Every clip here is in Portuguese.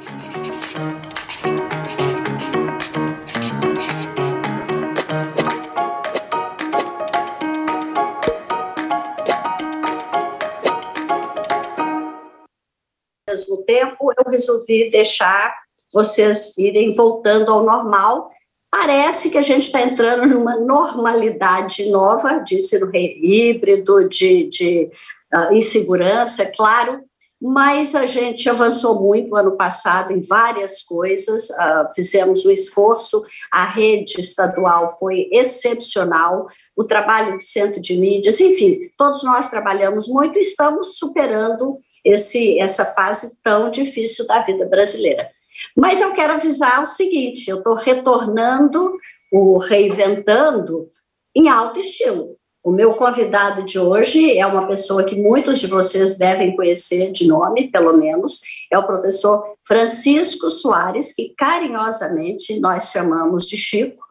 Ao mesmo tempo, eu resolvi deixar vocês irem voltando ao normal. Parece que a gente está entrando numa normalidade nova de ensino híbrido, de insegurança, é claro, mas a gente avançou muito ano passado em várias coisas, fizemos um esforço, a rede estadual foi excepcional, o trabalho do centro de mídias, enfim, todos nós trabalhamos muito e estamos superando essa fase tão difícil da vida brasileira. Mas eu quero avisar o seguinte, eu estou retornando, reinventando em alto estilo. O meu convidado de hoje é uma pessoa que muitos de vocês devem conhecer de nome, pelo menos, é o professor Francisco Soares, que carinhosamente nós chamamos de Chico.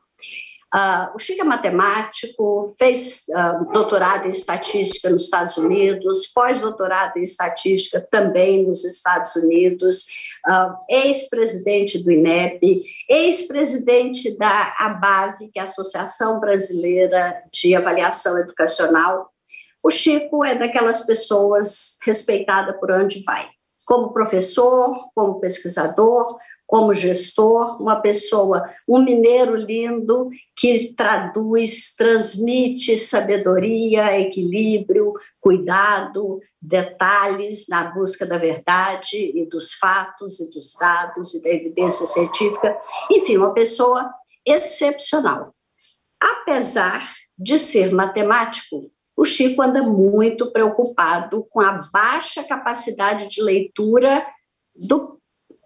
O Chico é matemático, fez doutorado em estatística nos Estados Unidos, pós-doutorado em estatística também nos Estados Unidos, ex-presidente do INEP, ex-presidente da ABAV, que é a Associação Brasileira de Avaliação Educacional. O Chico é daquelas pessoas respeitadas por onde vai, como professor, como pesquisador, como gestor, uma pessoa, um mineiro lindo que traduz, transmite sabedoria, equilíbrio, cuidado, detalhes na busca da verdade e dos fatos e dos dados e da evidência científica. Enfim, uma pessoa excepcional. Apesar de ser matemático, o Chico anda muito preocupado com a baixa capacidade de leitura do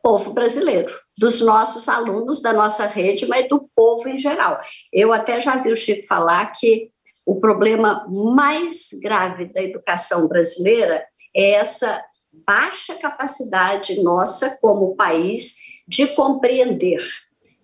povo brasileiro, dos nossos alunos, da nossa rede, mas do povo em geral. Eu até já vi o Chico falar que o problema mais grave da educação brasileira é essa baixa capacidade nossa como país de compreender,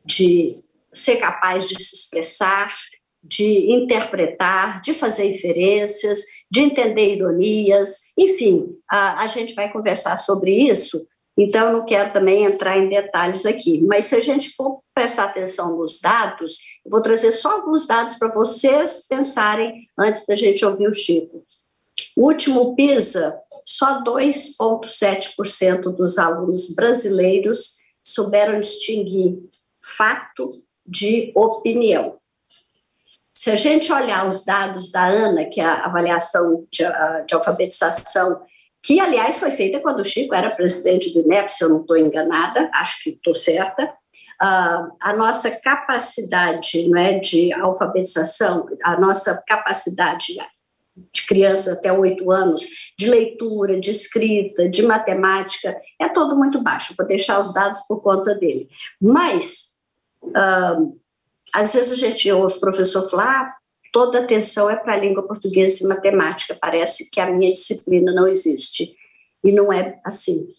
de ser capaz de se expressar, de interpretar, de fazer inferências, de entender ironias, enfim, a gente vai conversar sobre isso. Então, eu não quero também entrar em detalhes aqui, mas se a gente for prestar atenção nos dados, eu vou trazer só alguns dados para vocês pensarem antes da gente ouvir o Chico. O último PISA, só 2,7% dos alunos brasileiros souberam distinguir fato de opinião. Se a gente olhar os dados da ANA, que é a avaliação de alfabetização, que, aliás, foi feita quando o Chico era presidente do INEP, se eu não estou enganada, acho que estou certa, a nossa capacidade, não é, de alfabetização, a nossa capacidade de crianças até 8 anos, de leitura, de escrita, de matemática, é todo muito baixo, vou deixar os dados por conta dele. Mas, às vezes a gente ouve o professor falar, toda atenção é para a língua portuguesa e matemática, parece que a minha disciplina não existe. E não é assim.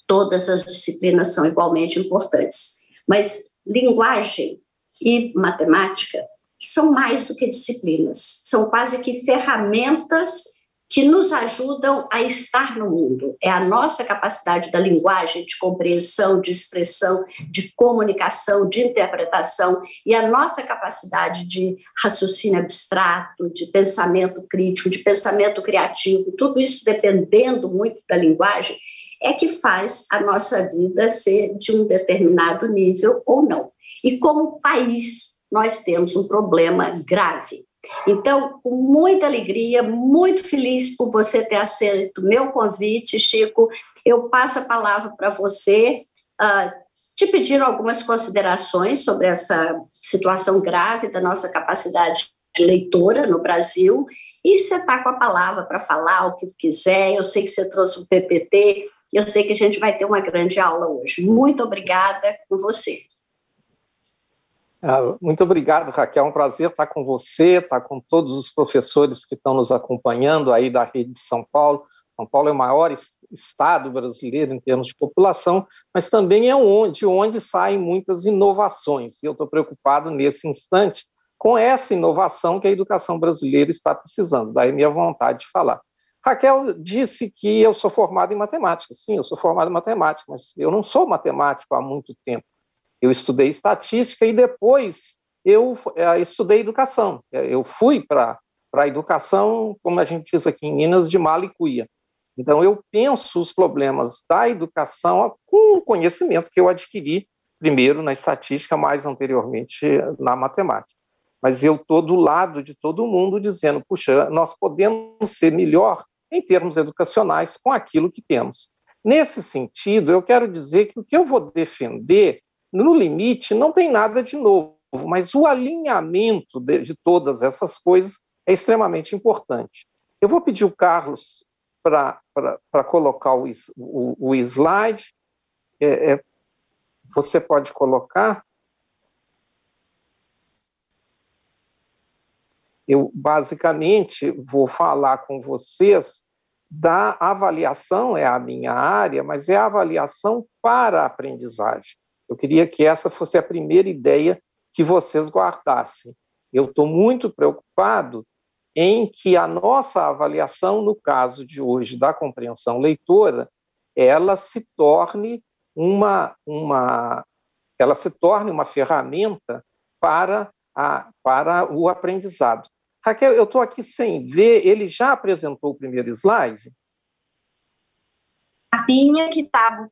Todas as disciplinas são igualmente importantes. Mas linguagem e matemática são mais do que disciplinas, são quase que ferramentas que nos ajudam a estar no mundo. É a nossa capacidade da linguagem, de compreensão, de expressão, de comunicação, de interpretação, e a nossa capacidade de raciocínio abstrato, de pensamento crítico, de pensamento criativo, tudo isso dependendo muito da linguagem, é que faz a nossa vida ser de um determinado nível ou não. E como país, nós temos um problema grave. Então, com muita alegria, muito feliz por você ter aceito o meu convite, Chico, eu passo a palavra para você, te pedir algumas considerações sobre essa situação grave da nossa capacidade de leitora no Brasil, e você está com a palavra para falar o que quiser. Eu sei que você trouxe o PPT, eu sei que a gente vai ter uma grande aula hoje. Muito obrigada com você. Muito obrigado, Raquel, é um prazer estar com você, estar com todos os professores que estão nos acompanhando aí da rede de São Paulo. São Paulo é o maior estado brasileiro em termos de população, mas também é de onde saem muitas inovações, e eu estou preocupado nesse instante com essa inovação que a educação brasileira está precisando, daí minha vontade de falar. Raquel disse que eu sou formado em matemática. Sim, eu sou formado em matemática, mas eu não sou matemático há muito tempo. Eu estudei estatística e depois eu estudei educação. Eu fui para a educação, como a gente diz aqui em Minas, de mala e cuia. Então, eu penso os problemas da educação com o conhecimento que eu adquiri, primeiro na estatística, mais anteriormente na matemática. Mas eu estou do lado de todo mundo dizendo, puxa, nós podemos ser melhor em termos educacionais com aquilo que temos. Nesse sentido, eu quero dizer que o que eu vou defender, no limite, não tem nada de novo, mas o alinhamento de todas essas coisas é extremamente importante. Eu vou pedir o Carlos para colocar o slide. Você pode colocar. Eu, basicamente, vou falar com vocês da avaliação, é a minha área, mas é a avaliação para a aprendizagem. Eu queria que essa fosse a primeira ideia que vocês guardassem. Eu estou muito preocupado em que a nossa avaliação, no caso de hoje da compreensão leitora, ela se torne uma ferramenta para o aprendizado. Raquel, eu estou aqui sem ver, ele já apresentou o primeiro slide? A minha, que está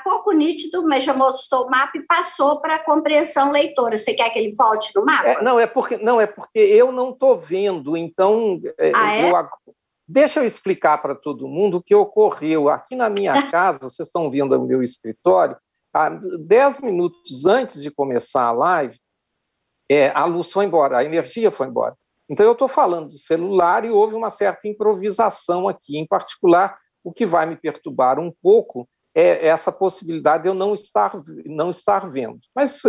pouco nítido, mas já mostrou o mapa e passou para a compreensão leitora. Você quer que ele volte no mapa? Não, é porque eu não estou vendo, então... Deixa eu explicar para todo mundo o que ocorreu. Aqui na minha casa, vocês estão vendo o meu escritório, 10 minutos antes de começar a live, a luz foi embora, a energia foi embora. Então, eu estou falando do celular e houve uma certa improvisação aqui. Em particular, o que vai me perturbar um pouco é essa possibilidade de eu não estar vendo. Mas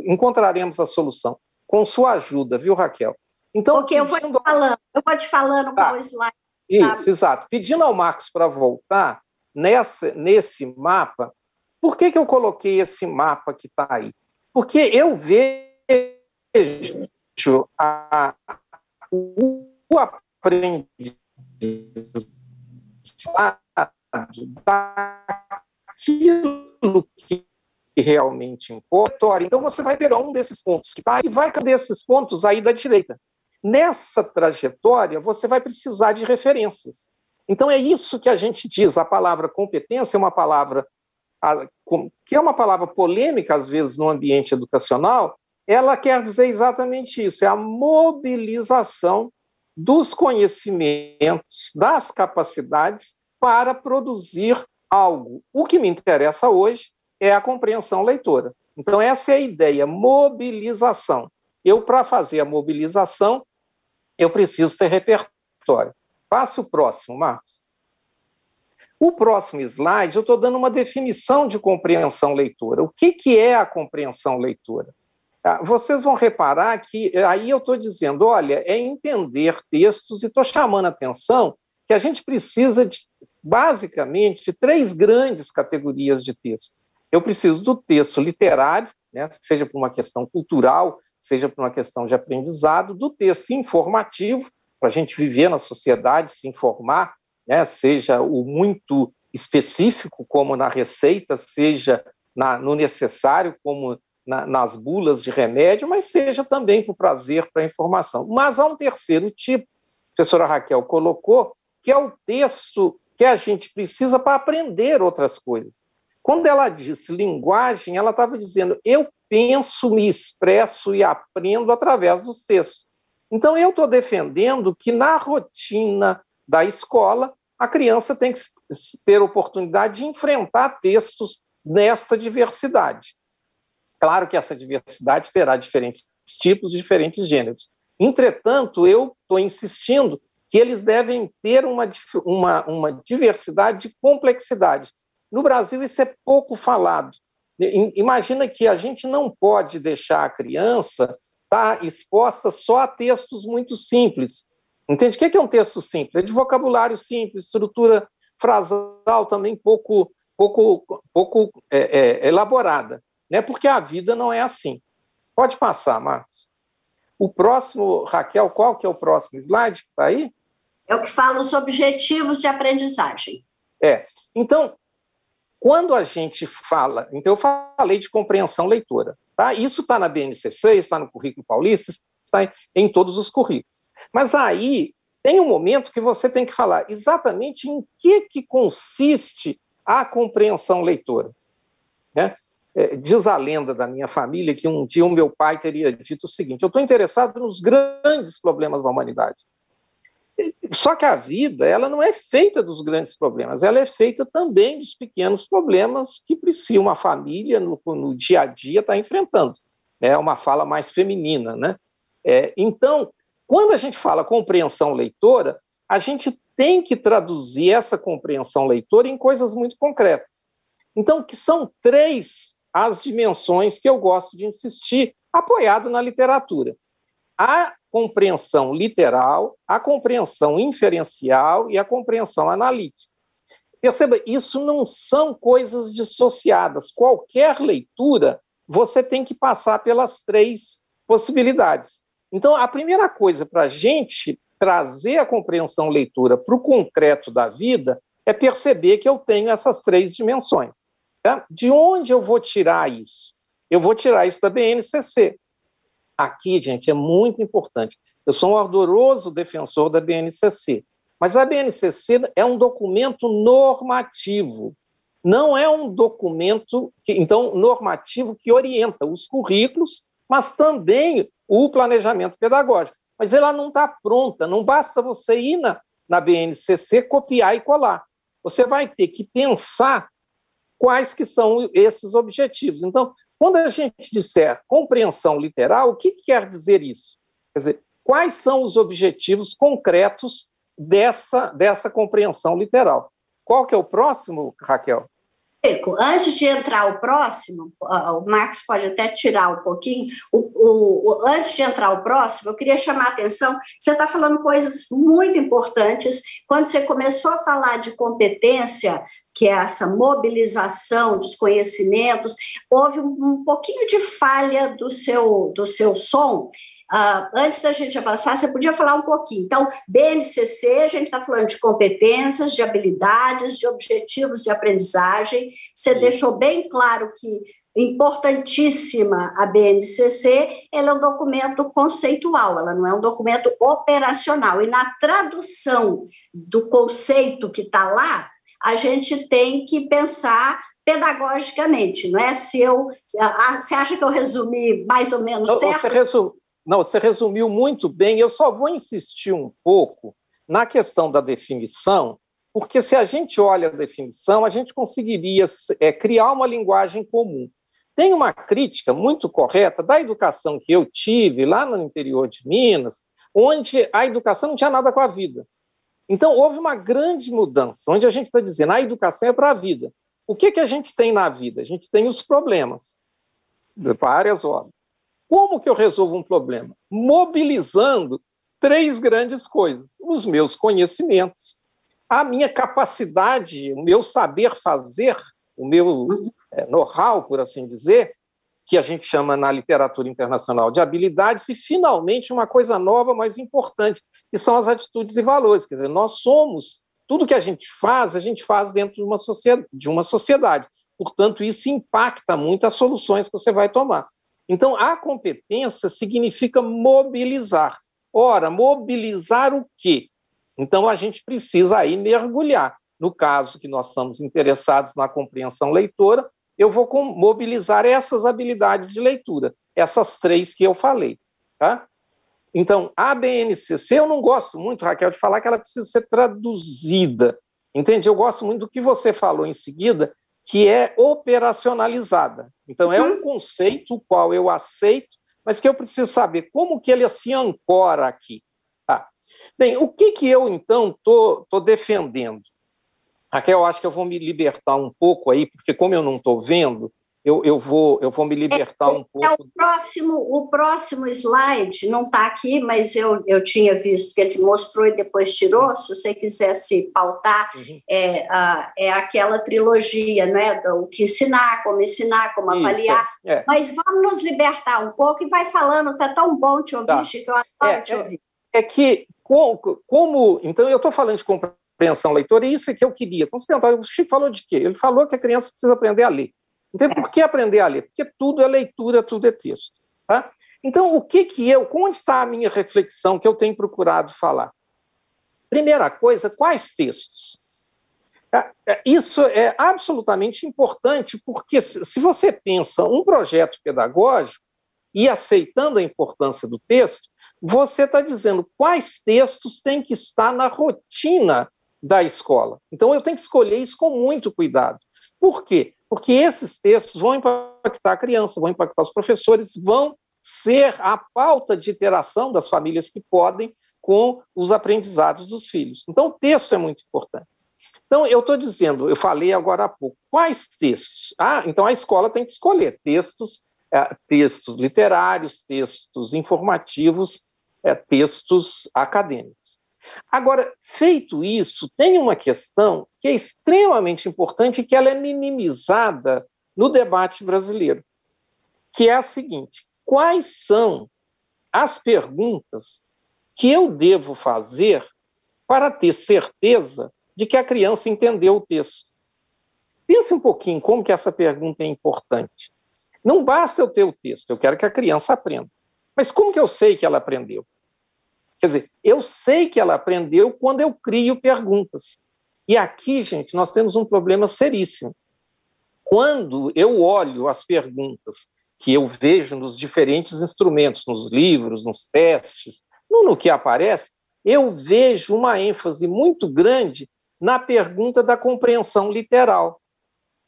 encontraremos a solução com sua ajuda, viu, Raquel? Então, porque eu vou te falando qual slide. Isso, exato. Pedindo ao Marcos para voltar nesse mapa, por que eu coloquei esse mapa que está aí? Porque eu vejo o aprendizado daquilo que realmente importa. Então, você vai pegar um desses pontos que está e vai cadê esses pontos aí da direita. Nessa trajetória, você vai precisar de referências. Então, é isso que a gente diz. A palavra competência é uma palavra que é uma palavra polêmica, às vezes, no ambiente educacional. Ela quer dizer exatamente isso, é a mobilização dos conhecimentos, das capacidades para produzir algo. O que me interessa hoje é a compreensão leitora. Então, essa é a ideia, mobilização. Para fazer a mobilização, eu preciso ter repertório. Passe o próximo, Marcos. O próximo slide, eu estou dando uma definição de compreensão leitora. O que é a compreensão leitora? Vocês vão reparar que aí eu estou dizendo, olha, é entender textos e estou chamando a atenção que a gente precisa, basicamente, de 3 grandes categorias de texto. Eu preciso do texto literário, né, seja por uma questão cultural, seja por uma questão de aprendizado, do texto informativo, para a gente viver na sociedade, se informar, né, seja o muito específico, como na receita, seja no necessário, como nas bulas de remédio, mas seja também por prazer, para a informação. Mas há um terceiro tipo, a professora Raquel colocou, que é o texto que a gente precisa para aprender outras coisas. Quando ela disse linguagem, ela estava dizendo, eu penso, me expresso e aprendo através dos textos. Então, eu estou defendendo que na rotina da escola, a criança tem que ter oportunidade de enfrentar textos nesta diversidade. Claro que essa diversidade terá diferentes tipos, diferentes gêneros. Entretanto, eu estou insistindo que eles devem ter uma diversidade de complexidade. No Brasil, isso é pouco falado. Imagina que a gente não pode deixar a criança estar exposta só a textos muito simples. Entende? O que é um texto simples? É de vocabulário simples, estrutura frasal também pouco elaborada, né? Porque a vida não é assim. Pode passar, Marcos. O próximo, Raquel, qual que é o próximo slide que está aí? É o que fala os objetivos de aprendizagem. Então, quando a gente fala... Então, eu falei de compreensão leitora. Tá? Isso está na BNCC, está no Currículo Paulista, está em todos os currículos. Mas aí tem um momento que você tem que falar exatamente em que consiste a compreensão leitora. Né? Diz a lenda da minha família que um dia o meu pai teria dito o seguinte: eu estou interessado nos grandes problemas da humanidade. Só que a vida, ela não é feita dos grandes problemas, ela é feita também dos pequenos problemas que precisa uma família no dia a dia estar enfrentando. É uma fala mais feminina, né? Então, quando a gente fala compreensão leitora, a gente tem que traduzir essa compreensão leitora em coisas muito concretas. Então, que são 3 as dimensões que eu gosto de insistir, apoiado na literatura. A compreensão literal, a compreensão inferencial e a compreensão analítica. Perceba, isso não são coisas dissociadas. Qualquer leitura, você tem que passar pelas 3 possibilidades. Então, a primeira coisa para a gente trazer a compreensão leitura para o concreto da vida é perceber que eu tenho essas 3 dimensões. Tá? De onde eu vou tirar isso? Eu vou tirar isso da BNCC. Aqui, gente, é muito importante. Eu sou um ardoroso defensor da BNCC, mas a BNCC é um documento normativo, não é um documento normativo que orienta os currículos, mas também o planejamento pedagógico. Mas ela não está pronta, não basta você ir na BNCC, copiar e colar. Você vai ter que pensar quais que são esses objetivos. Então, quando a gente disser compreensão literal, o que quer dizer isso? Quer dizer, quais são os objetivos concretos dessa compreensão literal? Qual que é o próximo, Raquel? Antes de entrar o próximo, o Marcos pode até tirar um pouquinho, antes de entrar o próximo, eu queria chamar a atenção, você está falando coisas muito importantes, quando você começou a falar de competência, que é essa mobilização dos conhecimentos, houve um pouquinho de falha do seu som. Antes da gente avançar, você podia falar um pouquinho. Então, BNCC, a gente está falando de competências, de habilidades, de objetivos de aprendizagem. Você deixou bem claro que importantíssima a BNCC, ela é um documento conceitual, ela não é um documento operacional. E na tradução do conceito que está lá, a gente tem que pensar pedagogicamente, não é? Você acha que eu resumi mais ou menos certo? Você resumiu muito bem. Eu só vou insistir um pouco na questão da definição, porque se a gente olha a definição, a gente conseguiria criar uma linguagem comum. Tem uma crítica muito correta da educação que eu tive lá no interior de Minas, onde a educação não tinha nada com a vida. Então, houve uma grande mudança, onde a gente está dizendo a educação é para a vida. O que a gente tem na vida? A gente tem os problemas, várias ordens. Como que eu resolvo um problema? Mobilizando 3 grandes coisas: os meus conhecimentos, a minha capacidade, o meu saber fazer, o meu know-how, por assim dizer, que a gente chama na literatura internacional de habilidades, e, finalmente, uma coisa nova, mas importante, que são as atitudes e valores. Quer dizer, nós somos, tudo que a gente faz dentro de uma sociedade. Portanto, isso impacta muito as soluções que você vai tomar. Então, a competência significa mobilizar. Ora, mobilizar o quê? Então, a gente precisa aí mergulhar. No caso que nós estamos interessados na compreensão leitora, eu vou mobilizar essas habilidades de leitura, essas 3 que eu falei. Tá? Então, a BNCC, eu não gosto muito, Raquel, de falar que ela precisa ser traduzida. Entende? Eu gosto muito do que você falou em seguida, que é operacionalizada. Então, é um conceito o qual eu aceito, mas que eu preciso saber como que ele se ancora aqui. Tá? Bem, o que eu, então, estou defendendo? Raquel, eu acho que eu vou me libertar um pouco aí, porque como eu não estou vendo, eu vou me libertar um pouco. O próximo slide não está aqui, mas eu tinha visto que ele mostrou e depois tirou. Se você quisesse pautar, é aquela trilogia, né? O que ensinar, como avaliar. Mas vamos nos libertar um pouco e vai falando, está tão bom te ouvir, Chico, eu adoro te ouvir. É que Então, eu estou falando de compreensão leitora, e isso é que eu queria. Quando você perguntar, o Chico falou de quê? Ele falou que a criança precisa aprender a ler. Então, por que aprender a ler? Porque tudo é leitura, tudo é texto. Tá? Então, onde está a minha reflexão que eu tenho procurado falar? Primeira coisa, quais textos? Isso é absolutamente importante, porque se você pensa um projeto pedagógico e aceitando a importância do texto, você está dizendo quais textos têm que estar na rotina da escola. Então, eu tenho que escolher isso com muito cuidado. Por quê? Porque esses textos vão impactar a criança, vão impactar os professores, vão ser a pauta de interação das famílias que podem com os aprendizados dos filhos. Então, o texto é muito importante. Então, eu estou dizendo, eu falei agora há pouco, quais textos? Então a escola tem que escolher textos literários, textos informativos, textos acadêmicos. Agora, feito isso, tem uma questão que é extremamente importante e que ela é minimizada no debate brasileiro, que é a seguinte: quais são as perguntas que eu devo fazer para ter certeza de que a criança entendeu o texto? Pense um pouquinho como que essa pergunta é importante. Não basta eu ter o texto, eu quero que a criança aprenda. Mas como que eu sei que ela aprendeu? Quer dizer, eu sei que ela aprendeu quando eu crio perguntas. E aqui, gente, nós temos um problema seríssimo. Quando eu olho as perguntas que eu vejo nos diferentes instrumentos, nos livros, nos testes, no que aparece, eu vejo uma ênfase muito grande na pergunta da compreensão literal.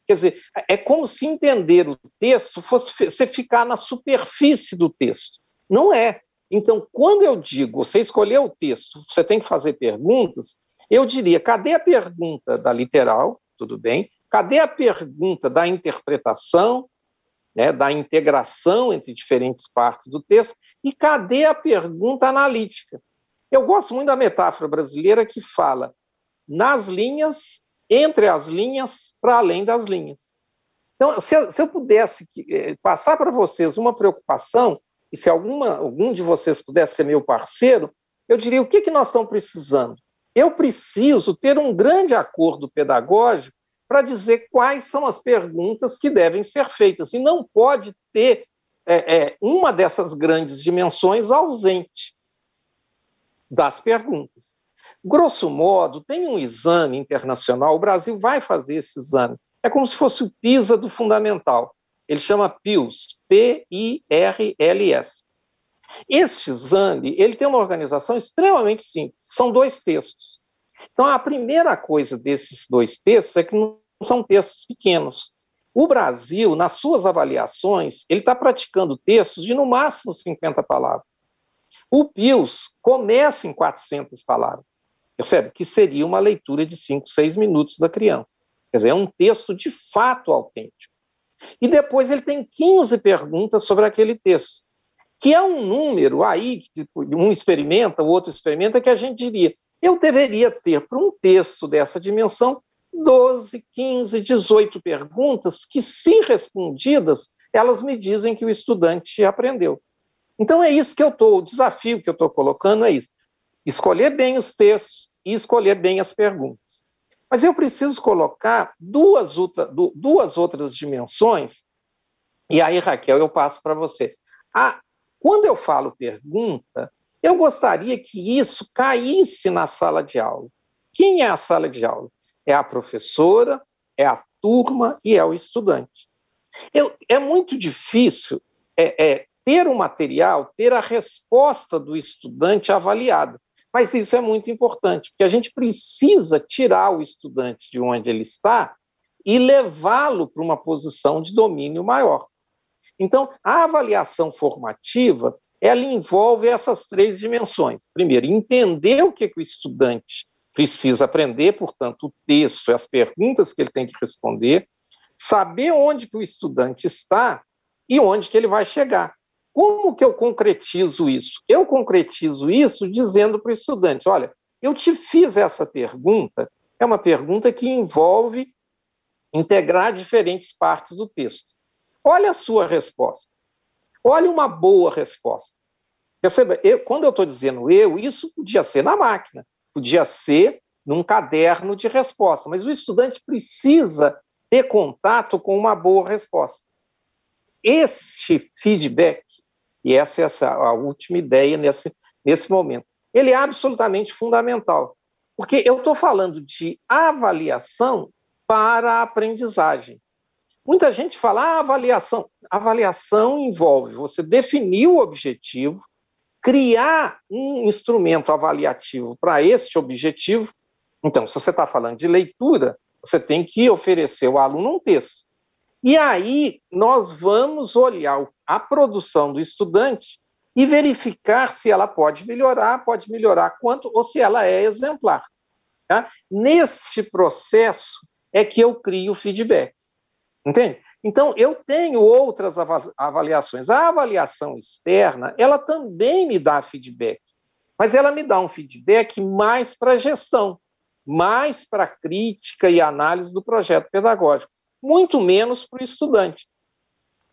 Quer dizer, é como se entender o texto fosse você ficar na superfície do texto. Não é. Então, quando eu digo, você escolheu o texto, você tem que fazer perguntas, eu diria, cadê a pergunta da literal? Tudo bem. Cadê a pergunta da interpretação, né, da integração entre diferentes partes do texto? E cadê a pergunta analítica? Eu gosto muito da metáfora brasileira que fala nas linhas, entre as linhas, para além das linhas. Então, se eu pudesse passar para vocês uma preocupação, e se algum de vocês pudesse ser meu parceiro, eu diria, o que nós estamos precisando? Eu preciso ter um grande acordo pedagógico para dizer quais são as perguntas que devem ser feitas, e não pode ter uma dessas grandes dimensões ausente das perguntas. Grosso modo, tem um exame internacional, o Brasil vai fazer esse exame, é como se fosse o PISA do fundamental, ele chama PIRLS, P-I-R-L-S. Este exame, ele tem uma organização extremamente simples, são 2 textos. Então, a primeira coisa desses 2 textos é que não são textos pequenos. O Brasil, nas suas avaliações, ele está praticando textos de, no máximo, 50 palavras. O PIRLS começa em 400 palavras, percebe? Que seria uma leitura de 5, 6 minutos da criança. Quer dizer, é um texto de fato autêntico. E depois ele tem 15 perguntas sobre aquele texto, que é um número aí, que um experimenta, o outro experimenta, que a gente diria, eu deveria ter, para um texto dessa dimensão, 12, 15, 18 perguntas que, se respondidas, elas me dizem que o estudante aprendeu. Então é isso que o desafio que eu estou colocando é isso, escolher bem os textos e escolher bem as perguntas. Mas eu preciso colocar duas outras dimensões, e aí, Raquel, eu passo para você. Quando eu falo pergunta, eu gostaria que isso caísse na sala de aula. Quem é a sala de aula? É a professora, é a turma e é o estudante. É muito difícil ter o material, ter a resposta do estudante avaliada. Mas isso é muito importante, porque a gente precisa tirar o estudante de onde ele está e levá-lo para uma posição de domínio maior. Então, a avaliação formativa, ela envolve essas 3 dimensões. Primeiro, entender o que o estudante precisa aprender, portanto, o texto, as perguntas que ele tem que responder, saber onde que o estudante está e onde que ele vai chegar. Como que eu concretizo isso? Eu concretizo isso dizendo para o estudante, olha, eu te fiz essa pergunta, é uma pergunta que envolve integrar diferentes partes do texto. Olha a sua resposta. Olha uma boa resposta. Perceba, quando eu estou dizendo isso podia ser na máquina, podia ser num caderno de resposta, mas o estudante precisa ter contato com uma boa resposta. Este feedback, e essa é a última ideia nesse momento, ele é absolutamente fundamental, porque eu estou falando de avaliação para a aprendizagem. Muita gente fala, avaliação envolve você definir o objetivo, criar um instrumento avaliativo para este objetivo. Então, se você está falando de leitura, você tem que oferecer ao aluno um texto. E aí nós vamos olhar a produção do estudante e verificar se ela pode melhorar quanto, ou se ela é exemplar. Tá? Neste processo é que eu crio o feedback. Entende? Então, eu tenho outras avaliações. A avaliação externa, ela também me dá feedback, mas ela me dá um feedback mais para a gestão, mais para a crítica e análise do projeto pedagógico, muito menos para o estudante.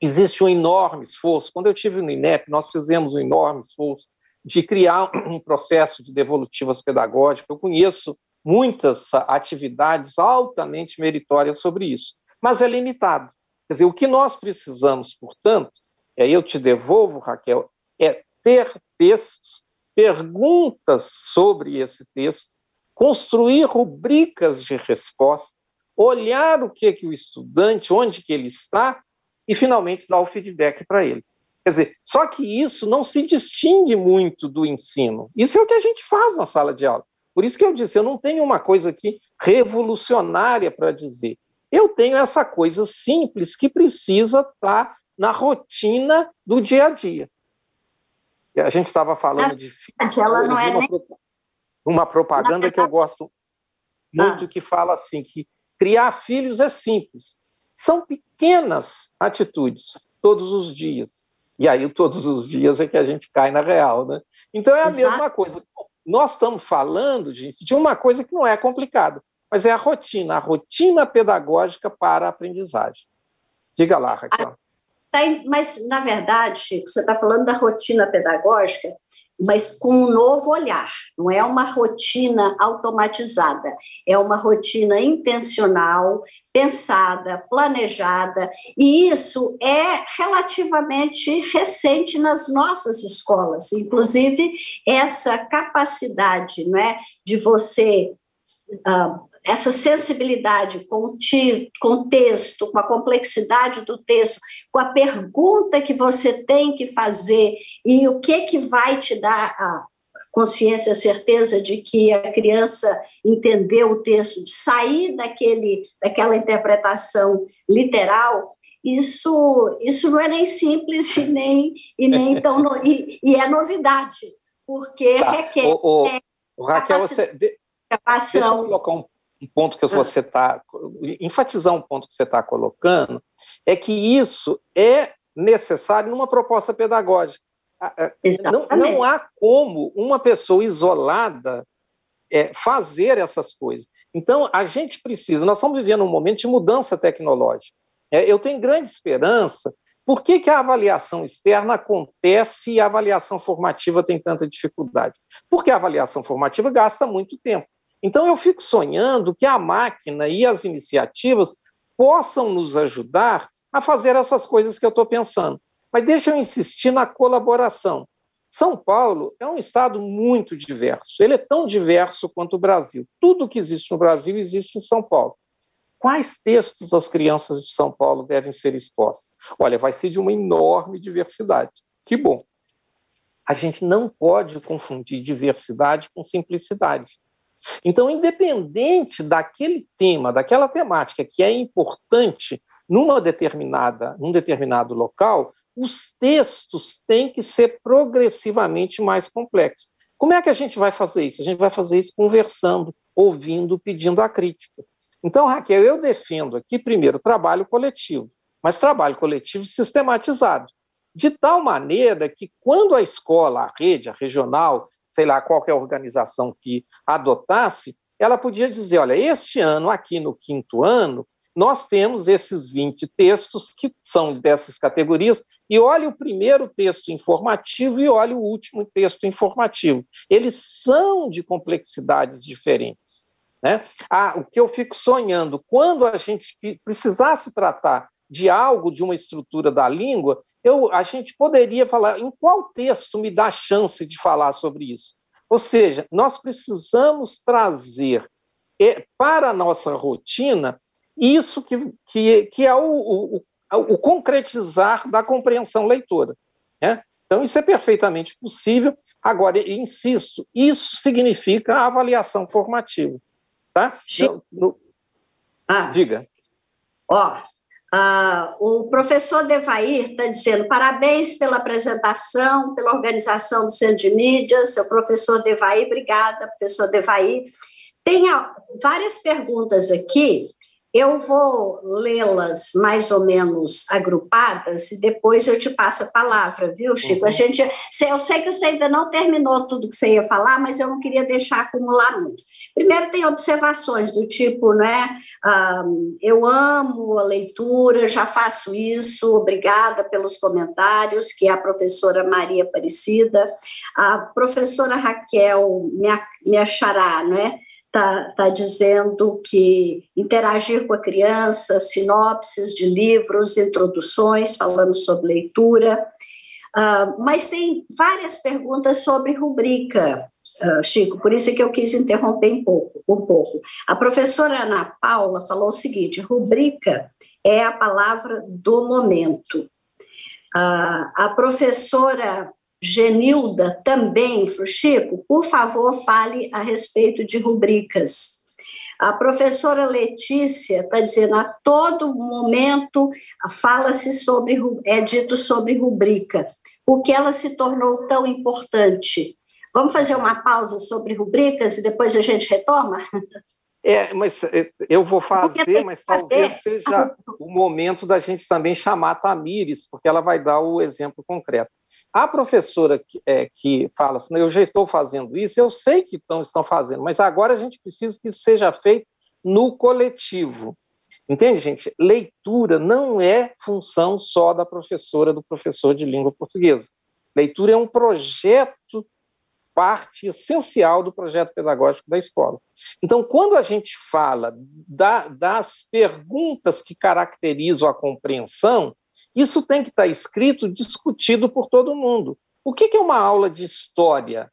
Existe um enorme esforço. Quando eu estive no INEP, nós fizemos um enorme esforço de criar um processo de devolutivas pedagógicas. Eu conheço muitas atividades altamente meritórias sobre isso, mas é limitado. Quer dizer, o que nós precisamos, portanto, e aí eu te devolvo, Raquel, é ter textos, perguntas sobre esse texto, construir rubricas de resposta, olhar o que o estudante, onde que ele está, e finalmente dar o feedback para ele. Quer dizer, só que isso não se distingue muito do ensino. Isso é o que a gente faz na sala de aula. Por isso que eu disse, eu não tenho uma coisa aqui revolucionária para dizer. Eu tenho essa coisa simples que precisa estar na rotina do dia a dia. A gente estava falando de ela não é uma propaganda que eu gosto muito, que fala assim, que criar filhos é simples. São pequenas atitudes, todos os dias. E aí, todos os dias é que a gente cai na real, né? Então, é a mesma coisa. Nós estamos falando, gente, de uma coisa que não é complicada, mas é a rotina pedagógica para a aprendizagem. Diga lá, Raquel. Mas, na verdade, Chico, você está falando da rotina pedagógica, mas com um novo olhar. Não é uma rotina automatizada, é uma rotina intencional, pensada, planejada, e isso é relativamente recente nas nossas escolas. Inclusive, essa capacidade, não é, de você... essa sensibilidade com o texto, com a complexidade do texto, com a pergunta que você tem que fazer e o que vai te dar a consciência, a certeza de que a criança entendeu o texto, de sair daquela interpretação literal, isso não é nem simples e nem tão... e é novidade, porque requer... Raquel, deixa eu colocar um ponto que você está... enfatizar um ponto que você está colocando, é que isso é necessário numa proposta pedagógica. Não há como uma pessoa isolada fazer essas coisas. Então, a gente precisa... Nós estamos vivendo um momento de mudança tecnológica. Eu tenho grande esperança. Por que a avaliação externa acontece e a avaliação formativa tem tanta dificuldade? Porque a avaliação formativa gasta muito tempo. Então, eu fico sonhando que a máquina e as iniciativas possam nos ajudar a fazer essas coisas que eu estou pensando. Mas deixa eu insistir na colaboração. São Paulo é um estado muito diverso. Ele é tão diverso quanto o Brasil. Tudo que existe no Brasil existe em São Paulo. Quais textos as crianças de São Paulo devem ser expostas? Olha, vai ser de uma enorme diversidade. Que bom. A gente não pode confundir diversidade com simplicidade. Então, independente daquele tema, daquela temática que é importante num determinado local, os textos têm que ser progressivamente mais complexos. Como é que a gente vai fazer isso? A gente vai fazer isso conversando, ouvindo, pedindo a crítica. Então, Raquel, eu defendo aqui, primeiro, trabalho coletivo, mas trabalho coletivo sistematizado, de tal maneira que quando a escola, a rede, a regional, sei lá, qualquer organização que adotasse, ela podia dizer, olha, este ano, aqui no 5º ano, nós temos esses 20 textos que são dessas categorias, e olhe o primeiro texto informativo e olhe o último texto informativo. Eles são de complexidades diferentes, né? O que eu fico sonhando, quando a gente precisasse tratar de algo, de uma estrutura da língua, a gente poderia falar, em qual texto me dá chance de falar sobre isso? Ou seja, nós precisamos trazer para a nossa rotina isso que é o concretizar da compreensão leitora, né? Então, isso é perfeitamente possível. Agora, insisto, isso significa a avaliação formativa. Tá? Diga. O professor Devair está dizendo parabéns pela apresentação, pela organização do Centro de Mídias, seu professor Devair, obrigada, professor Devair. Tem várias perguntas aqui, eu vou lê-las mais ou menos agrupadas e depois eu te passo a palavra, viu, Chico? Eu sei que você ainda não terminou tudo que você ia falar, mas eu não queria deixar acumular muito. Primeiro tem observações do tipo, né, eu amo a leitura, já faço isso, obrigada pelos comentários, que é a professora Maria Aparecida, a professora Raquel, minha xará, né? Está dizendo que interagir com a criança, sinopses de livros, introduções, falando sobre leitura, mas tem várias perguntas sobre rubrica, Chico, por isso é que eu quis interromper um pouco. A professora Ana Paula falou o seguinte, rubrica é a palavra do momento. A professora Genilda também, Chico, por favor, fale a respeito de rubricas. A professora Letícia está dizendo, a todo momento é dito sobre rubrica, porque ela se tornou tão importante. Vamos fazer uma pausa sobre rubricas e depois a gente retoma? Mas eu vou fazer, mas talvez seja o momento da gente também chamar a Tamires, porque ela vai dar o exemplo concreto. A professora que fala assim, eu já estou fazendo isso, eu sei que estão fazendo, mas agora a gente precisa que isso seja feito no coletivo. Entende, gente? Leitura não é função só da professora, do professor de língua portuguesa. Leitura é um projeto, parte essencial do projeto pedagógico da escola. Então, quando a gente fala das perguntas que caracterizam a compreensão, isso tem que estar escrito, discutido por todo mundo. O que é uma aula de história?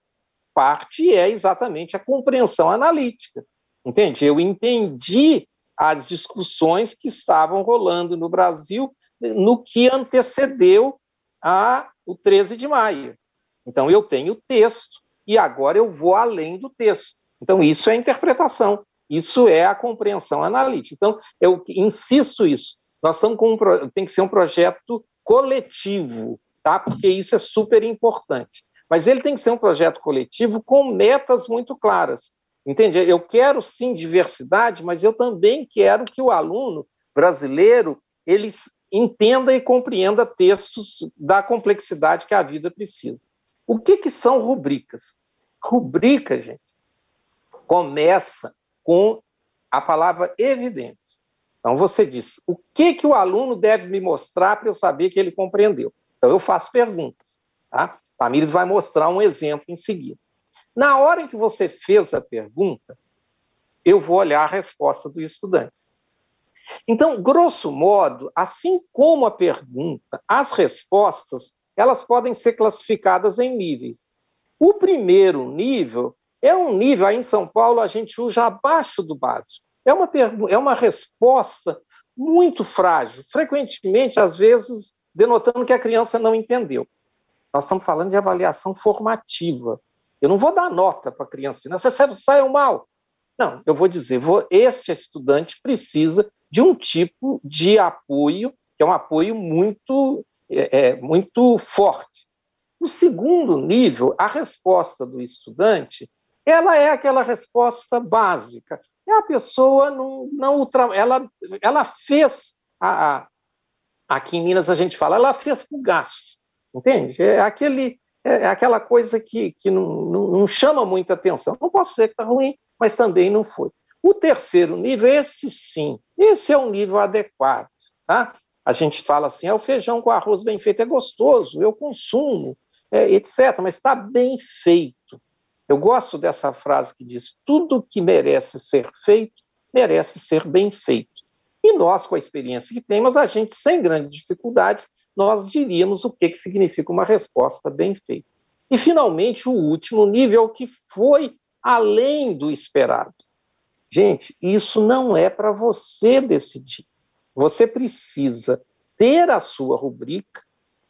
Parte é exatamente a compreensão analítica. Entende? Eu entendi as discussões que estavam rolando no Brasil no que antecedeu o 13 de maio. Então, eu tenho o texto e agora eu vou além do texto. Então, isso é interpretação, isso é a compreensão analítica. Então, eu insisto isso. Nós estamos tem que ser um projeto coletivo, tá? Porque isso é super importante. Mas ele tem que ser um projeto coletivo com metas muito claras. Entende? Eu quero, sim, diversidade, mas eu também quero que o aluno brasileiro ele entenda e compreenda textos da complexidade que a vida precisa. O que são rubricas? Rubrica, gente, começa com a palavra evidência. Então, você diz, o que o aluno deve me mostrar para eu saber que ele compreendeu? Então, eu faço perguntas. Tá? Tamires vai mostrar um exemplo em seguida. Na hora em que você fez a pergunta, eu vou olhar a resposta do estudante. Então, grosso modo, assim como a pergunta, as respostas, elas podem ser classificadas em níveis. O primeiro nível é um nível, aí em São Paulo a gente usa abaixo do básico. É uma resposta muito frágil, frequentemente, às vezes, denotando que a criança não entendeu. Nós estamos falando de avaliação formativa. Eu não vou dar nota para a criança, você saiu mal. Não, eu vou dizer, este estudante precisa de um tipo de apoio, que é um apoio muito forte. O segundo nível, a resposta do estudante, ela é aquela resposta básica. A pessoa ela fez, aqui em Minas a gente fala, ela fez por gasto, entende? É aquela coisa que não chama muita atenção. Não posso dizer que está ruim, mas também não foi. O terceiro nível, esse sim, esse é um nível adequado. Tá? A gente fala assim, o feijão com arroz bem feito é gostoso, eu consumo, etc., mas está bem feito. Eu gosto dessa frase que diz, tudo que merece ser feito, merece ser bem feito. E nós, com a experiência que temos, a gente, sem grandes dificuldades, nós diríamos o que significa uma resposta bem feita. E, finalmente, o último nível, que foi além do esperado. Gente, isso não é para você decidir. Você precisa ter a sua rubrica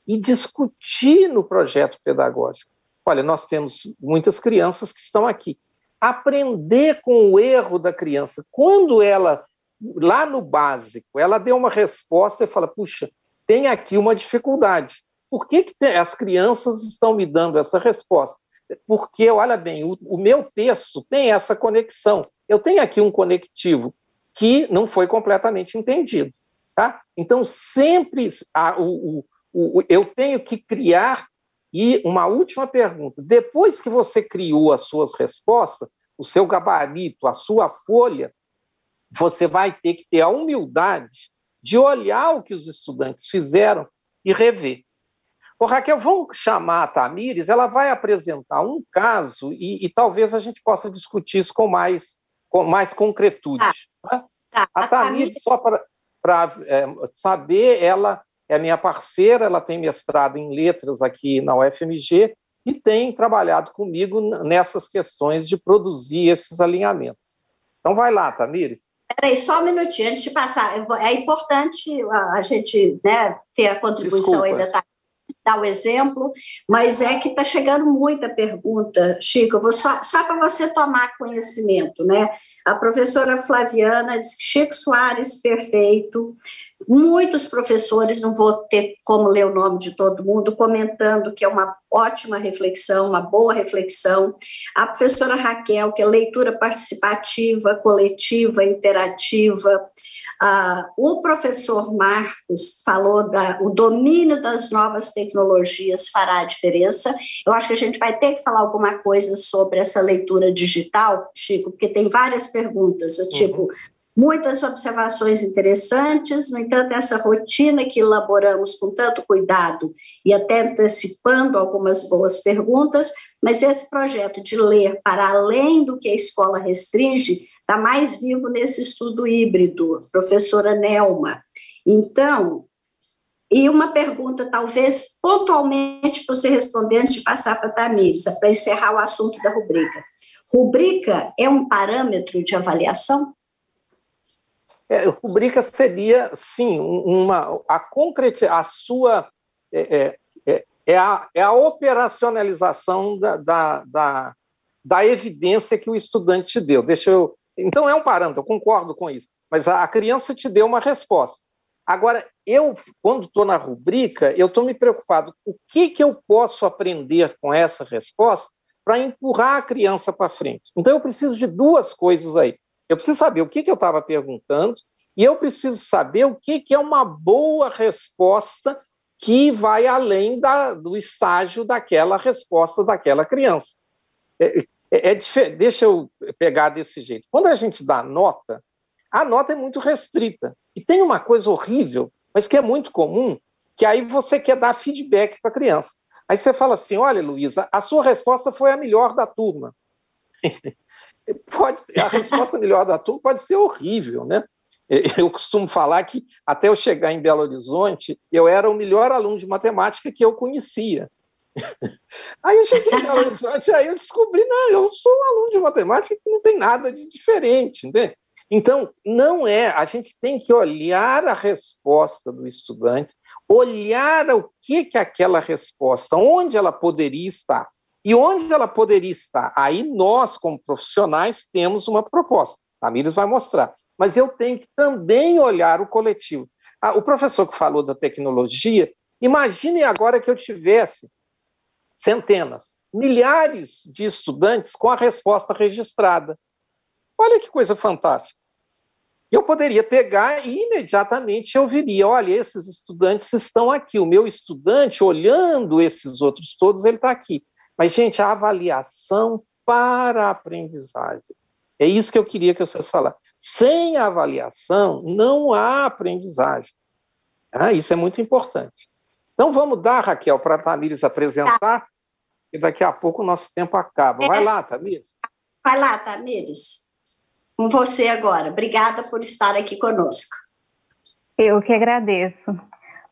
e discutir no projeto pedagógico. Olha, nós temos muitas crianças que estão aqui. Aprender com o erro da criança. Quando ela, lá no básico, ela deu uma resposta e fala, puxa, tem aqui uma dificuldade. Por que as crianças estão me dando essa resposta? Porque, olha bem, o meu texto tem essa conexão. Eu tenho aqui um conectivo que não foi completamente entendido. Tá? Então, sempre eu tenho que criar. E uma última pergunta, depois que você criou as suas respostas, o seu gabarito, a sua folha, você vai ter que ter a humildade de olhar o que os estudantes fizeram e rever. Ô, Raquel, vamos chamar a Tamires, ela vai apresentar um caso e talvez a gente possa discutir isso com mais concretude. Tá? A Tamires, só para saber, ela é minha parceira, ela tem mestrado em letras aqui na UFMG e tem trabalhado comigo nessas questões de produzir esses alinhamentos. Então vai lá, Tamires. Peraí, só um minutinho, antes de passar, é importante a gente, né, ter a contribuição aí da Tamires, dar o exemplo, mas é que está chegando muita pergunta, Chico, eu vou só para você tomar conhecimento, né? A professora Flaviana disse que Chico Soares, perfeito, muitos professores, não vou ter como ler o nome de todo mundo, comentando que é uma ótima reflexão, uma boa reflexão. A professora Raquel, que é leitura participativa, coletiva, interativa. O professor Marcos falou o domínio das novas tecnologias fará a diferença. Eu acho que a gente vai ter que falar alguma coisa sobre essa leitura digital, Chico, porque tem várias perguntas, tipo, muitas observações interessantes, no entanto, essa rotina que elaboramos com tanto cuidado e até antecipando algumas boas perguntas, mas esse projeto de ler para além do que a escola restringe está mais vivo nesse estudo híbrido, professora Nelma. Então, e uma pergunta, talvez, pontualmente, para você responder antes de passar para a Tamires, para encerrar o assunto da rubrica. Rubrica é um parâmetro de avaliação? Rubrica seria, sim, a sua... a operacionalização da evidência que o estudante te deu. Então, é um parâmetro, eu concordo com isso, mas a criança te deu uma resposta. Agora, quando estou na rubrica, eu estou me preocupado com o que eu posso aprender com essa resposta para empurrar a criança para frente. Então, eu preciso de duas coisas aí. Eu preciso saber o que eu estava perguntando e eu preciso saber o que é uma boa resposta que vai além do estágio daquela resposta daquela criança. Deixa eu pegar desse jeito. Quando a gente dá nota, a nota é muito restrita. E tem uma coisa horrível, mas que é muito comum, que aí você quer dar feedback para a criança. Aí você fala assim, olha, Luísa, a sua resposta foi a melhor da turma. A resposta melhor da turma pode ser horrível, né? Eu costumo falar que, até eu chegar em Belo Horizonte, eu era o melhor aluno de matemática que eu conhecia. Aí eu cheguei em Belo Horizonte, aí eu descobri, não, eu sou um aluno de matemática que não tem nada de diferente, né? Então, a gente tem que olhar a resposta do estudante, olhar o que aquela resposta, onde ela poderia estar. E onde ela poderia estar? Aí nós, como profissionais, temos uma proposta. A Tamires vai mostrar. Mas eu tenho que também olhar o coletivo. O professor que falou da tecnologia, imagine agora que eu tivesse centenas, milhares de estudantes com a resposta registrada. Olha que coisa fantástica. Eu poderia pegar e imediatamente eu viria, olha, esses estudantes estão aqui, o meu estudante, olhando esses outros todos, ele está aqui. Mas, gente, a avaliação para a aprendizagem É isso que eu queria que vocês falassem. Sem avaliação, não há aprendizagem. Isso é muito importante. Então, vamos dar, Raquel, para a Tamires apresentar, e daqui a pouco o nosso tempo acaba. Vai lá, Tamires. Vai lá, Tamires. Com você agora. Obrigada por estar aqui conosco. Eu que agradeço.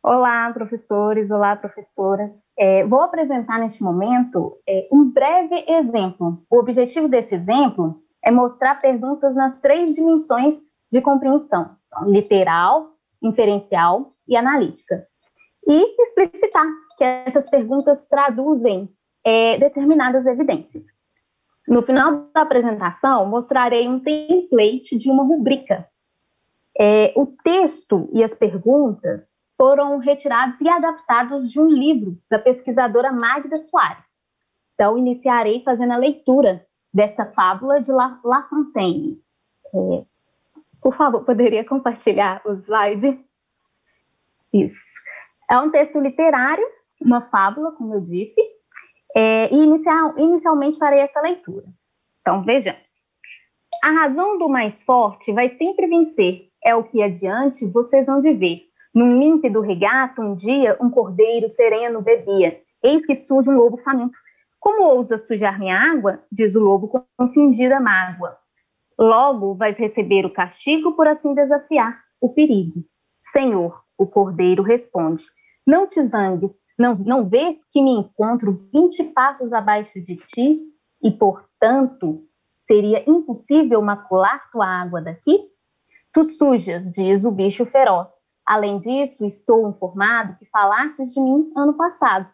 Olá, professores, olá, professoras. Vou apresentar neste momento um breve exemplo. O objetivo desse exemplo é mostrar perguntas nas 3 dimensões de compreensão: literal, inferencial e analítica. E explicitar que essas perguntas traduzem determinadas evidências. No final da apresentação, mostrarei um template de uma rubrica. O texto e as perguntas foram retirados e adaptados de um livro da pesquisadora Magda Soares. Então, iniciarei fazendo a leitura dessa fábula de La Fontaine. Por favor, poderia compartilhar o slide? Isso. É um texto literário, uma fábula, como eu disse, e inicialmente farei essa leitura. Então, vejamos. A razão do mais forte vai sempre vencer, é o que adiante vocês hão de ver. Num límpido regato, um dia, um cordeiro sereno bebia. Eis que surge um lobo faminto. Como ousa sujar minha água? Diz o lobo com fingida mágoa. Logo vais receber o castigo por assim desafiar o perigo. Senhor, o cordeiro responde, não te zangues, não vês que me encontro 20 passos abaixo de ti e, portanto, seria impossível macular tua água daqui? Tu sujas, diz o bicho feroz. Além disso, estou informado que falastes de mim ano passado.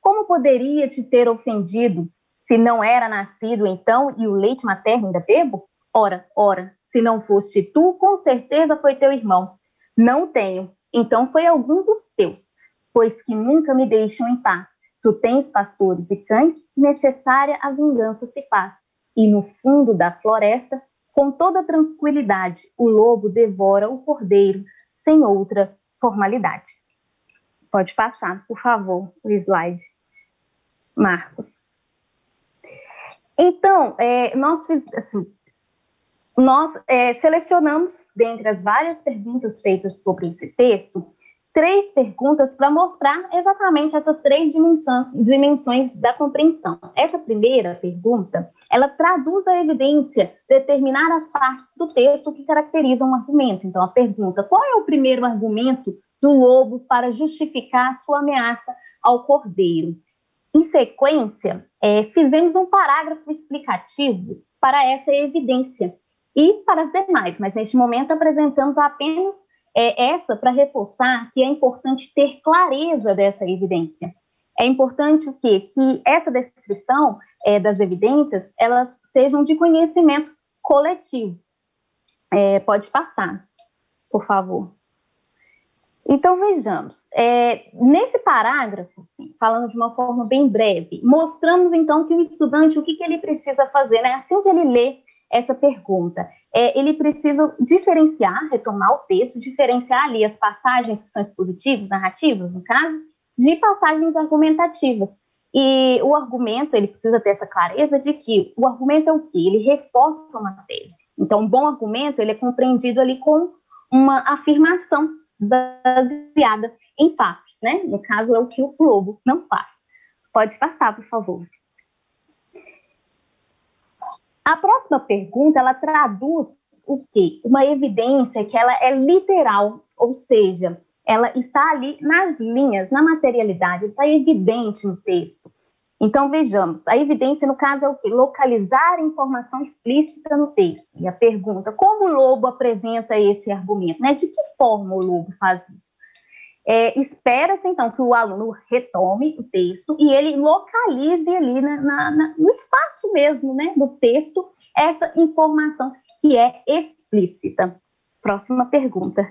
Como poderia te ter ofendido se não era nascido então e o leite materno ainda bebo? Ora, se não foste tu, com certeza foi teu irmão. Não tenho, então foi algum dos teus, pois que nunca me deixam em paz. Tu tens pastores e cães, necessária a vingança se faz. E no fundo da floresta, com toda tranquilidade, o lobo devora o cordeiro, sem outra formalidade. Pode passar, por favor, o slide, Marcos. Então, nós selecionamos, dentre as várias perguntas feitas sobre esse texto, 3 perguntas para mostrar exatamente essas 3 dimensões da compreensão. Essa primeira pergunta, ela traduz a evidência, determinar as partes do texto que caracterizam um argumento. Então, a pergunta, qual é o primeiro argumento do lobo para justificar a sua ameaça ao cordeiro? Em sequência, fizemos um parágrafo explicativo para essa evidência e para as demais, mas neste momento apresentamos apenas essa para reforçar que é importante ter clareza dessa evidência. É importante o quê? Que essa descrição das evidências, elas sejam de conhecimento coletivo. Pode passar, por favor. Então, vejamos. Nesse parágrafo, assim, falando de uma forma bem breve, mostramos, então, que o estudante, o que ele precisa fazer, né? Assim que ele lê essa pergunta, ele precisa diferenciar, retomar o texto, diferenciar ali as passagens que são expositivas, narrativas, no caso, de passagens argumentativas. E o argumento, ele precisa ter essa clareza de que o argumento é o quê? Ele reforça uma tese. Então, um bom argumento, ele é compreendido ali com uma afirmação baseada em fatos, né? No caso, é o que o lobo não faz. Pode passar, por favor. A próxima pergunta, ela traduz o quê? Uma evidência que ela é literal, ou seja, ela está ali nas linhas, na materialidade, está evidente no texto. Então, vejamos, a evidência, no caso, é o quê? Localizar a informação explícita no texto. E a pergunta, como o lobo apresenta esse argumento? Né? De que forma o lobo faz isso? Espera-se, então, que o aluno retome o texto e ele localize ali no espaço mesmo, né, do texto, essa informação que é explícita. Próxima pergunta.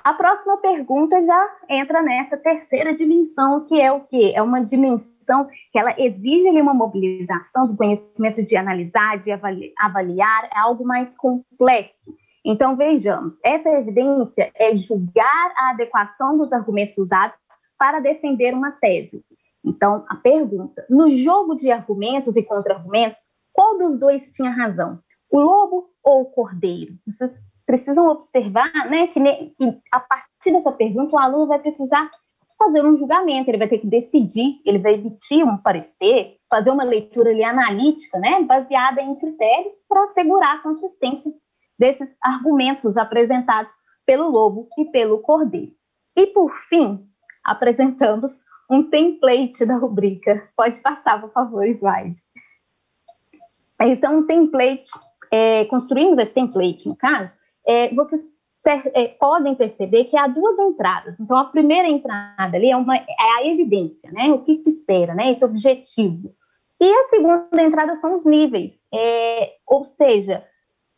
A próxima pergunta já entra nessa terceira dimensão, que é o quê? É uma dimensão que ela exige ali uma mobilização do conhecimento de analisar, de avaliar, é algo mais complexo. Então, vejamos, essa evidência é julgar a adequação dos argumentos usados para defender uma tese. Então, a pergunta, no jogo de argumentos e contra-argumentos, qual dos dois tinha razão? o lobo ou o cordeiro? Vocês precisam observar, né, que a partir dessa pergunta o aluno vai precisar fazer um julgamento, ele vai ter que decidir, ele vai emitir um parecer, fazer uma leitura ali analítica, né, baseada em critérios para assegurar a consistência desses argumentos apresentados pelo lobo e pelo cordeiro. E, por fim, apresentamos um template da rubrica. Pode passar, por favor, slide. Esse é um template, construímos esse template, no caso, vocês podem perceber que há duas entradas. Então, a primeira entrada ali é a evidência, né? O que se espera, né? Esse objetivo. E a segunda entrada são os níveis, ou seja,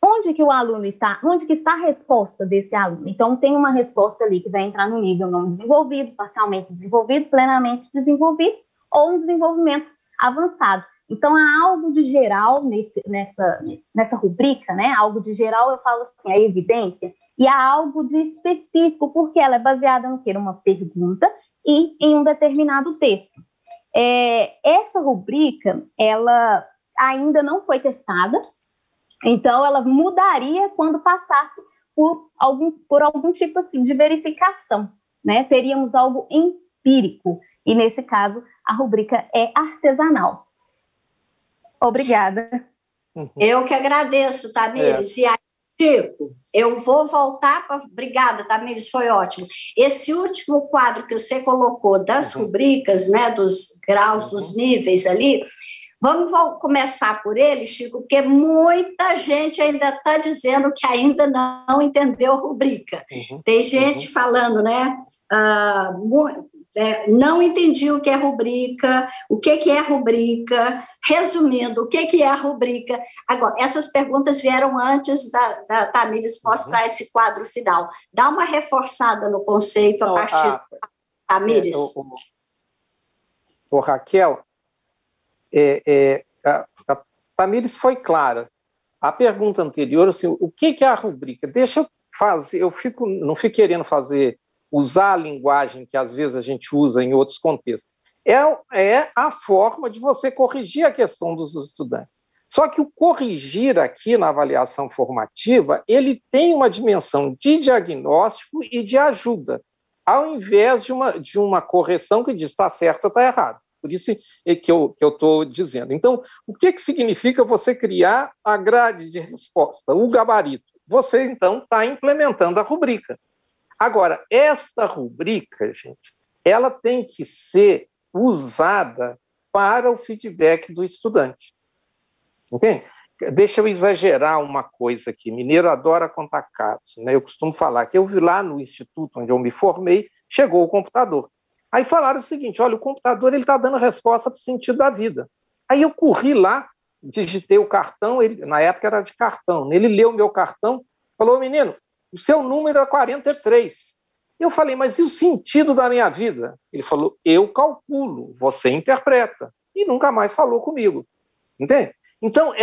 onde que o aluno está, onde que está a resposta desse aluno. Então, tem uma resposta ali que vai entrar no nível não desenvolvido, parcialmente desenvolvido, plenamente desenvolvido, ou um desenvolvimento avançado. Então, há algo de geral nessa rubrica, né? Algo de geral, eu falo assim, a evidência, e há algo de específico, porque ela é baseada no quê? Numa pergunta e em um determinado texto. Essa rubrica, ela ainda não foi testada, então ela mudaria quando passasse por algum tipo assim, de verificação, né? Teríamos algo empírico, e nesse caso, a rubrica é artesanal. Obrigada. Eu que agradeço, Tamires. E aí, Chico, eu vou voltar para... Obrigada, Tamires, foi ótimo. Esse último quadro que você colocou das rubricas, né, dos graus, dos níveis ali, vamos começar por ele, Chico, porque muita gente ainda está dizendo que ainda não entendeu a rubrica. Tem gente falando, né? Não entendi o que é rubrica, o que é rubrica, resumindo, o que é a rubrica. Agora, essas perguntas vieram antes da Tamires mostrar esse quadro final. Dá uma reforçada no conceito a partir da Tamires. Raquel, a Tamires foi clara. A pergunta anterior, assim, o que é a rubrica? Deixa eu fazer, não fico querendo usar a linguagem que às vezes a gente usa em outros contextos. É a forma de você corrigir a questão dos estudantes. Só que o corrigir aqui na avaliação formativa, ele tem uma dimensão de diagnóstico e de ajuda, ao invés de uma correção que diz está certo ou está errado. Por isso que eu estou dizendo. Então, o que significa você criar a grade de resposta, o gabarito? Você, então, está implementando a rubrica. Agora, esta rubrica, gente, ela tem que ser usada para o feedback do estudante. Entende? Deixa eu exagerar uma coisa aqui. Mineiro adora contar casos, né? Eu costumo falar que eu vi lá no instituto onde eu me formei, chegou o computador. Aí falaram o seguinte, olha, o computador está dando resposta para o sentido da vida. Aí eu corri lá, digitei o cartão, na época era de cartão, ele leu o meu cartão, falou, menino, o seu número é 43. Eu falei, mas e o sentido da minha vida? Ele falou, eu calculo, você interpreta. E nunca mais falou comigo. Entende? Então,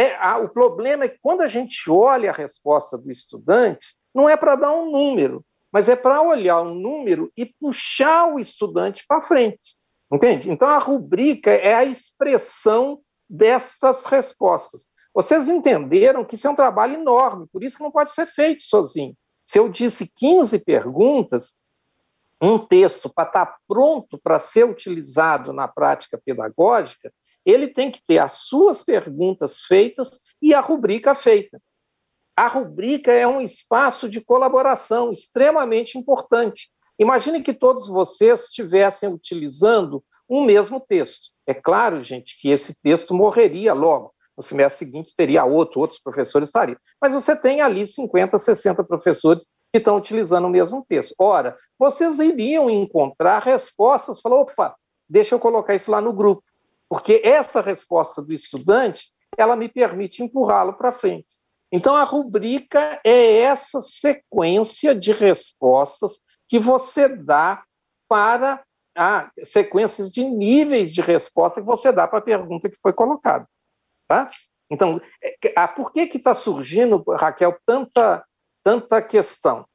o problema é que quando a gente olha a resposta do estudante, não é para dar um número, mas é para olhar um número e puxar o estudante para frente. Entende? Então, a rubrica é a expressão destas respostas. Vocês entenderam que isso é um trabalho enorme, por isso que não pode ser feito sozinho. Se eu disse 15 perguntas, um texto para estar pronto para ser utilizado na prática pedagógica, ele tem que ter as suas perguntas feitas e a rubrica feita. A rubrica é um espaço de colaboração extremamente importante. Imagine que todos vocês estivessem utilizando um mesmo texto. É claro, gente, que esse texto morreria logo. No semestre seguinte teria outros professores estariam. Mas você tem ali 50, 60 professores que estão utilizando o mesmo texto. Ora, vocês iriam encontrar respostas, falar, opa, deixa eu colocar isso lá no grupo, porque essa resposta do estudante, ela me permite empurrá-lo para frente. Então, a rubrica é essa sequência de respostas que você dá para sequências de níveis de resposta que você dá para a pergunta que foi colocada. Tá? Então, por que está surgindo, Raquel, tanta questão?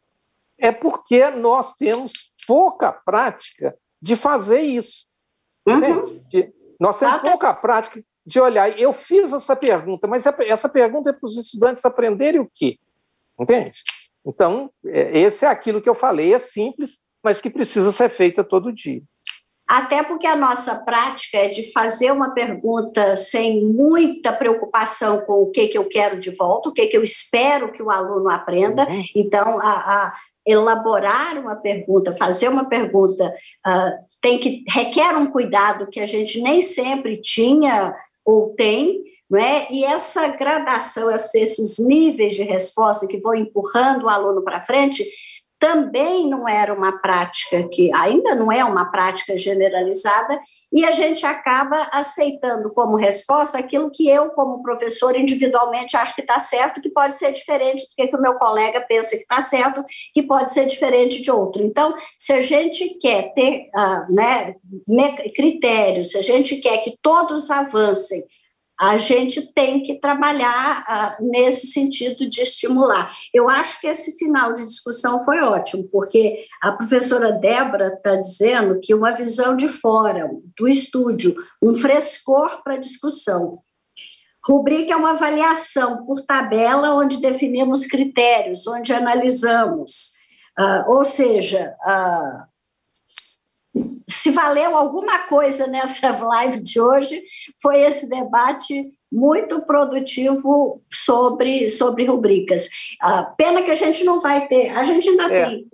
É porque nós temos pouca prática de fazer isso. Nós temos pouca prática de olhar. Eu fiz essa pergunta, mas essa pergunta é para os estudantes aprenderem o quê? Entende? Então, esse é aquilo que eu falei, é simples, mas que precisa ser feita todo dia. Até porque a nossa prática é de fazer uma pergunta sem muita preocupação com o que eu quero de volta, o que eu espero que o aluno aprenda. Então, elaborar uma pergunta, fazer uma pergunta, requer um cuidado que a gente nem sempre tinha ou tem, não é? E essa gradação, esses níveis de resposta que vão empurrando o aluno para frente, também não era uma prática que ainda não é uma prática generalizada, e a gente acaba aceitando como resposta aquilo que eu, como professor, individualmente acho que está certo, que pode ser diferente do que o meu colega pensa que está certo, que pode ser diferente de outro. Então, se a gente quer ter critérios, se a gente quer que todos avancem, a gente tem que trabalhar nesse sentido de estimular. Eu acho que esse final de discussão foi ótimo, porque a professora Débora está dizendo que uma visão de fora, do estúdio, um frescor para a discussão. Rubrica é uma avaliação por tabela, onde definimos critérios, onde analisamos. Ou seja, se valeu alguma coisa nessa live de hoje, foi esse debate muito produtivo sobre rubricas. Pena que a gente não vai ter, a gente ainda tem...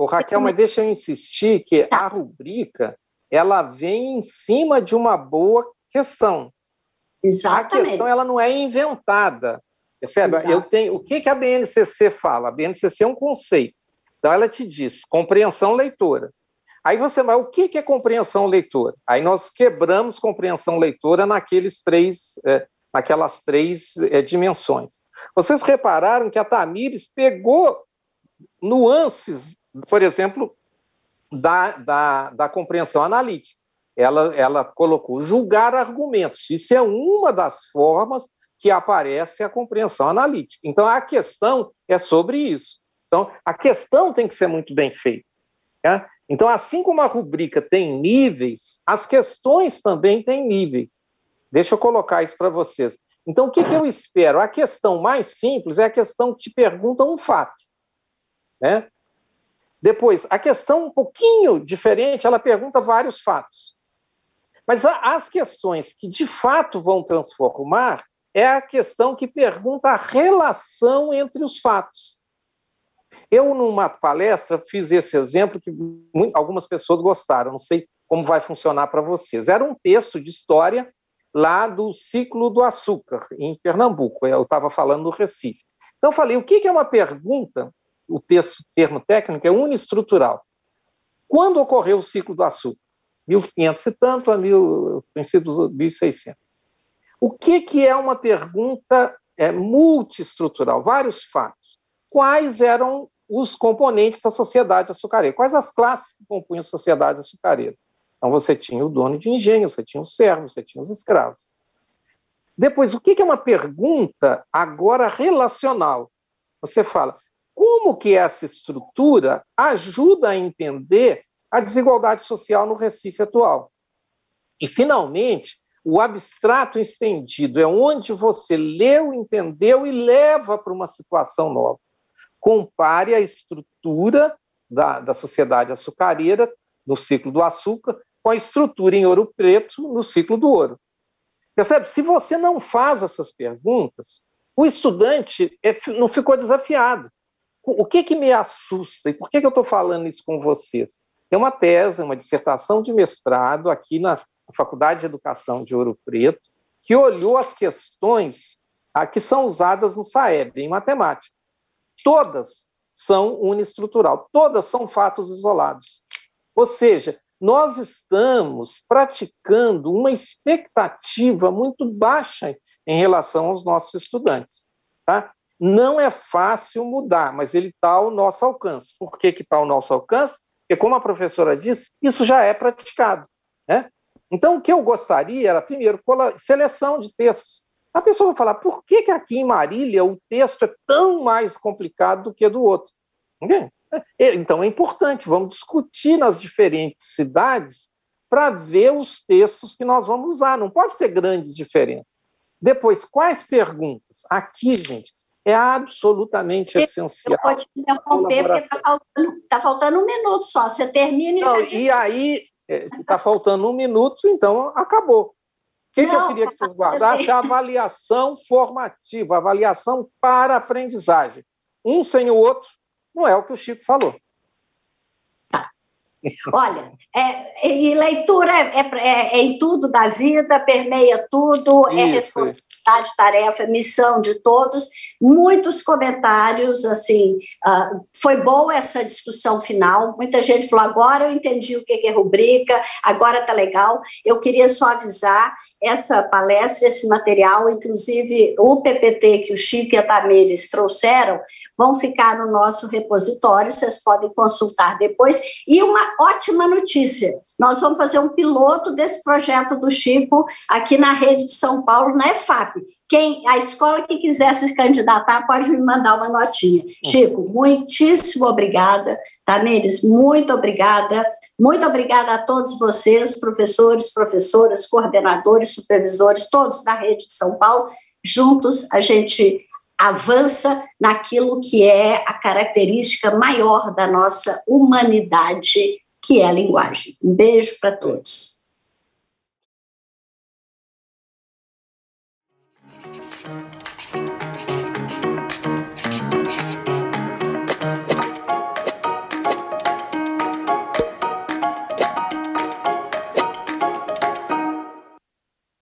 Raquel, mas deixa eu insistir que a rubrica, ela vem em cima de uma boa questão. Exatamente. A questão, ela não é inventada, percebe? O que a BNCC fala? A BNCC é um conceito. Então, ela te diz, compreensão leitora. Aí você vai, o que é compreensão leitora? Aí nós quebramos compreensão leitora naquelas três dimensões. Vocês repararam que a Tamires pegou nuances, por exemplo, da compreensão analítica. Ela colocou julgar argumentos. Isso é uma das formas que aparece a compreensão analítica. Então, a questão é sobre isso. Então, a questão tem que ser muito bem feita, né? Então, assim como a rubrica tem níveis, as questões também têm níveis. Deixa eu colocar isso para vocês. Então, o que eu espero? A questão mais simples é a questão que te pergunta um fato, né? Depois, a questão um pouquinho diferente, ela pergunta vários fatos. Mas as questões que, de fato, vão transformar é a questão que pergunta a relação entre os fatos. Eu, numa palestra, fiz esse exemplo que algumas pessoas gostaram, não sei como vai funcionar para vocês. Era um texto de história lá do ciclo do açúcar, em Pernambuco. Eu estava falando do Recife. Então, eu falei, o que é uma pergunta? O termo técnico é uniestrutural. Quando ocorreu o ciclo do açúcar? 1500 e tanto a princípios de 1600. O que é uma pergunta multiestrutural? Vários fatos. Quais eram os componentes da sociedade açucareira? Quais as classes que compunham a sociedade açucareira? Então, você tinha o dono de engenho, você tinha o servo, você tinha os escravos. Depois, o que é uma pergunta agora relacional? Você fala, como que essa estrutura ajuda a entender a desigualdade social no Recife atual? E, finalmente, o abstrato estendido é onde você leu, entendeu e leva para uma situação nova. Compare a estrutura da sociedade açucareira no ciclo do açúcar com a estrutura em Ouro Preto no ciclo do ouro. Percebe? Se você não faz essas perguntas, o estudante não ficou desafiado. O que me assusta e por que eu estou falando isso com vocês? Tem uma tese, uma dissertação de mestrado aqui na Faculdade de Educação de Ouro Preto, que olhou as questões que são usadas no SAEB, em matemática. Todas são uniestrutural, todas são fatos isolados. Ou seja, nós estamos praticando uma expectativa muito baixa em relação aos nossos estudantes. Tá? Não é fácil mudar, mas ele está ao nosso alcance. Por que está ao nosso alcance? Porque, como a professora disse, isso já é praticado, né? Então, o que eu gostaria era, primeiro, seleção de textos. A pessoa vai falar, por que aqui em Marília o texto é tão mais complicado do que do outro? Então, é importante, vamos discutir nas diferentes cidades para ver os textos que nós vamos usar. Não pode ter grandes diferenças. Depois, quais perguntas? Aqui, gente, é absolutamente essencial. Eu vou te interromper, porque está faltando um minuto só. Você termina e já diz. E aí, está faltando um minuto, então acabou. O que eu queria que vocês guardassem? A avaliação formativa, a avaliação para aprendizagem. Um sem o outro, não é o que o Chico falou. Olha, e leitura é em tudo da vida, permeia tudo, é responsabilidade, tarefa, missão de todos. Muitos comentários, assim, foi boa essa discussão final, muita gente falou, agora eu entendi o que é rubrica, agora está legal. Eu queria só avisar, essa palestra, esse material, inclusive o PPT que o Chico e a Tamires trouxeram, vão ficar no nosso repositório, vocês podem consultar depois. E uma ótima notícia, nós vamos fazer um piloto desse projeto do Chico aqui na rede de São Paulo, na EFAP. A escola que quiser se candidatar pode me mandar uma notinha. Chico, muitíssimo obrigada. Tamires, muito obrigada. Muito obrigada a todos vocês, professores, professoras, coordenadores, supervisores, todos da rede de São Paulo. Juntos a gente avança naquilo que é a característica maior da nossa humanidade, que é a linguagem. Um beijo para todos.